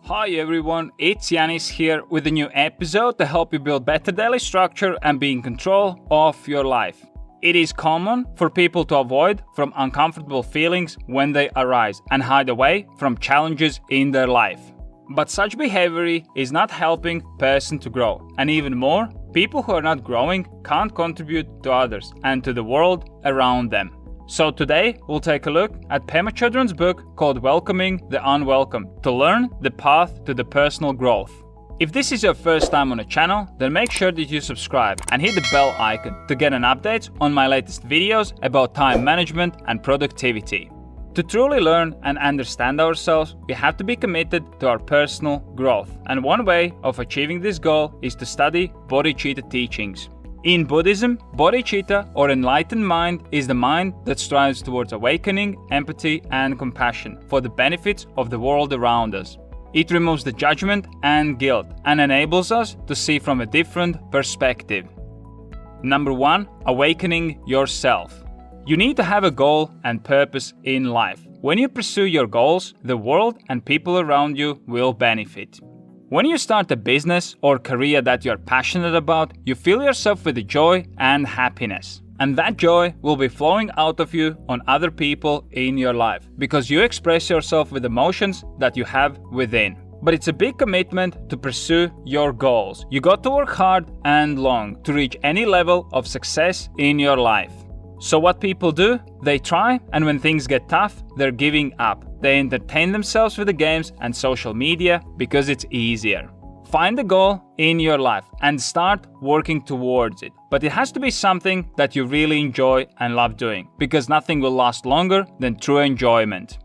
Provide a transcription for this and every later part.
Hi everyone, it's Yanis here with a new episode to help you build better daily structure and be in control of your life. It is common for people to avoid from uncomfortable feelings when they arise and hide away from challenges in their life. But such behavior is not helping person to grow, and even more, people who are not growing can't contribute to others and to the world around them. So today we'll take a look at Pema Chodron's book called Welcoming the Unwelcome to learn the path to the personal growth. If this is your first time on the channel, then make sure that you subscribe and hit the bell icon to get an update on my latest videos about time management and productivity. To truly learn and understand ourselves, we have to be committed to our personal growth, and one way of achieving this goal is to study bodhicitta teachings. In Buddhism, bodhicitta or enlightened mind is the mind that strives towards awakening, empathy and compassion for the benefits of the world around us. It removes the judgment and guilt and enables us to see from a different perspective. Number 1. Awakening yourself. You need to have a goal and purpose in life. When you pursue your goals, the world and people around you will benefit. When you start a business or career that you're passionate about, you fill yourself with joy and happiness. And that joy will be flowing out of you on other people in your life because you express yourself with emotions that you have within. But it's a big commitment to pursue your goals. You got to work hard and long to reach any level of success in your life. So what people do? They try, and when things get tough, they're giving up. They entertain themselves with the games and social media because it's easier. Find a goal in your life and start working towards it. But it has to be something that you really enjoy and love doing, because nothing will last longer than true enjoyment.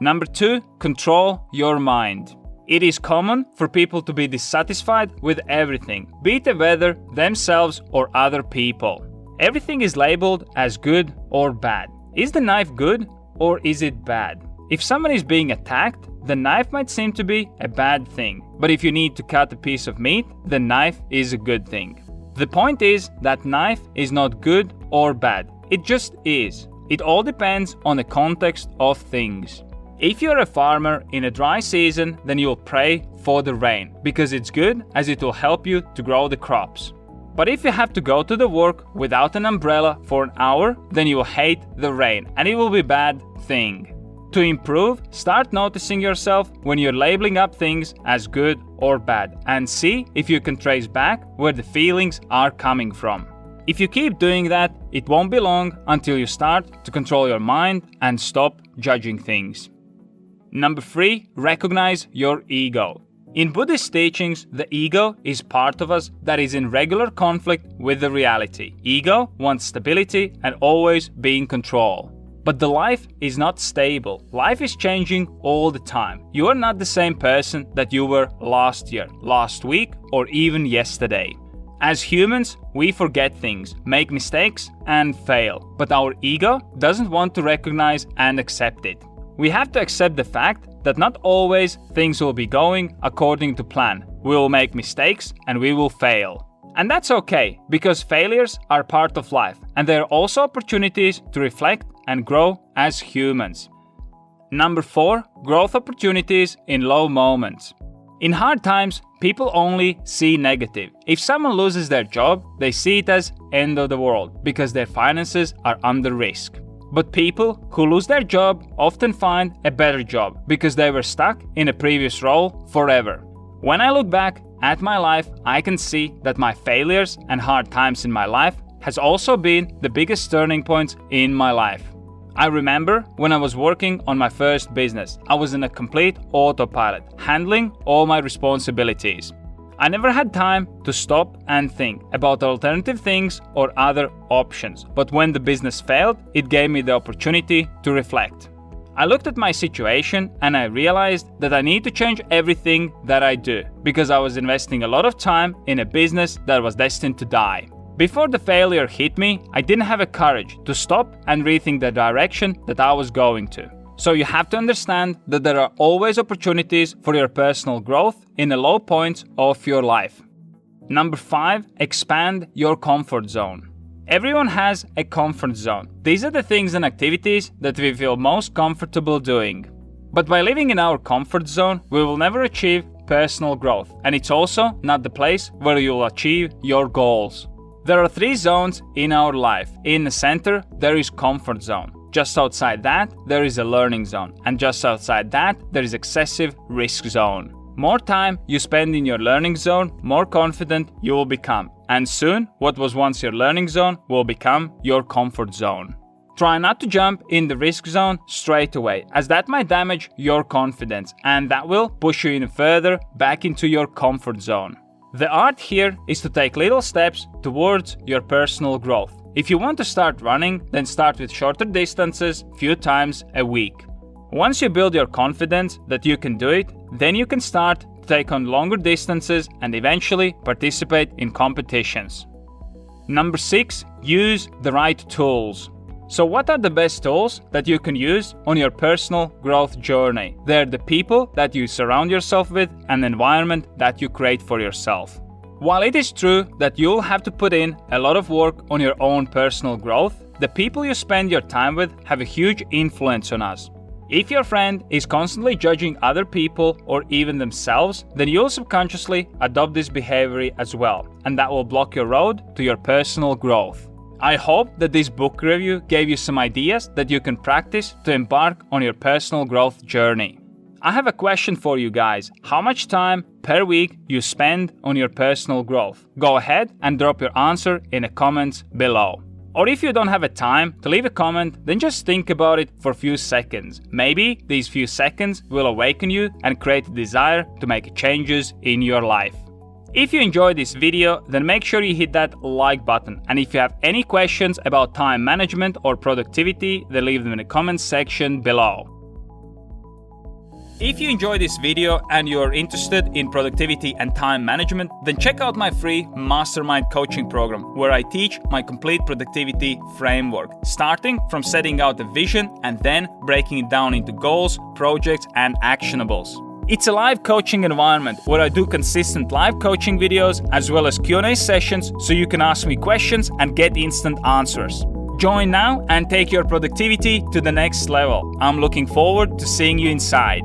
Number 2, control your mind. It is common for people to be dissatisfied with everything, be it the weather, themselves or other people. Everything is labeled as good or bad. Is the knife good or is it bad? If someone is being attacked, the knife might seem to be a bad thing. But if you need to cut a piece of meat, the knife is a good thing. The point is that knife is not good or bad. It just is. It all depends on the context of things. If you're a farmer in a dry season, then you'll pray for the rain because it's good as it will help you to grow the crops. But if you have to go to the work without an umbrella for an hour, then you will hate the rain and it will be a bad thing. To improve, start noticing yourself when you're labeling up things as good or bad and see if you can trace back where the feelings are coming from. If you keep doing that, it won't be long until you start to control your mind and stop judging things. Number 3, recognize your ego. In Buddhist teachings, the ego is part of us that is in regular conflict with the reality. Ego wants stability and always be in control. But the life is not stable. Life is changing all the time. You are not the same person that you were last year, last week, or even yesterday. As humans, we forget things, make mistakes, and fail. But our ego doesn't want to recognize and accept it. We have to accept the fact that not always things will be going according to plan. We will make mistakes and we will fail. And that's okay, because failures are part of life, and they are also opportunities to reflect and grow as humans. Number 4, growth opportunities in low moments. In hard times, people only see negative. If someone loses their job, they see it as end of the world because their finances are under risk. But people who lose their job often find a better job because they were stuck in a previous role forever. When I look back at my life, I can see that my failures and hard times in my life has also been the biggest turning points in my life. I remember when I was working on my first business, I was in a complete autopilot, handling all my responsibilities. I never had time to stop and think about alternative things or other options, but when the business failed, it gave me the opportunity to reflect. I looked at my situation and I realized that I need to change everything that I do because I was investing a lot of time in a business that was destined to die. Before the failure hit me, I didn't have the courage to stop and rethink the direction that I was going to. So you have to understand that there are always opportunities for your personal growth in the low points of your life. Number 5, expand your comfort zone. Everyone has a comfort zone. These are the things and activities that we feel most comfortable doing. But by living in our comfort zone, we will never achieve personal growth, and it's also not the place where you'll achieve your goals. There are 3 zones in our life. In the center, there is comfort zone. Just outside that, there is a learning zone, and just outside that, there is excessive risk zone. More time you spend in your learning zone, more confident you will become, and soon, what was once your learning zone will become your comfort zone. Try not to jump in the risk zone straight away, as that might damage your confidence, and that will push you even further back into your comfort zone. The art here is to take little steps towards your personal growth. If you want to start running, then start with shorter distances, few times a week. Once you build your confidence that you can do it, then you can start to take on longer distances and eventually participate in competitions. Number 6, use the right tools. So what are the best tools that you can use on your personal growth journey? They're the people that you surround yourself with and the environment that you create for yourself. While it is true that you'll have to put in a lot of work on your own personal growth, the people you spend your time with have a huge influence on us. If your friend is constantly judging other people or even themselves, then you'll subconsciously adopt this behavior as well, and that will block your road to your personal growth. I hope that this book review gave you some ideas that you can practice to embark on your personal growth journey. I have a question for you guys. How much time per week you spend on your personal growth? Go ahead and drop your answer in the comments below. Or if you don't have a time to leave a comment, then just think about it for a few seconds. Maybe these few seconds will awaken you and create a desire to make changes in your life. If you enjoyed this video, then make sure you hit that like button. And if you have any questions about time management or productivity, then leave them in the comments section below. If you enjoyed this video and you are interested in productivity and time management, then check out my free mastermind coaching program where I teach my complete productivity framework, starting from setting out a vision and then breaking it down into goals, projects, and actionables. It's a live coaching environment where I do consistent live coaching videos as well as Q&A sessions so you can ask me questions and get instant answers. Join now and take your productivity to the next level. I'm looking forward to seeing you inside.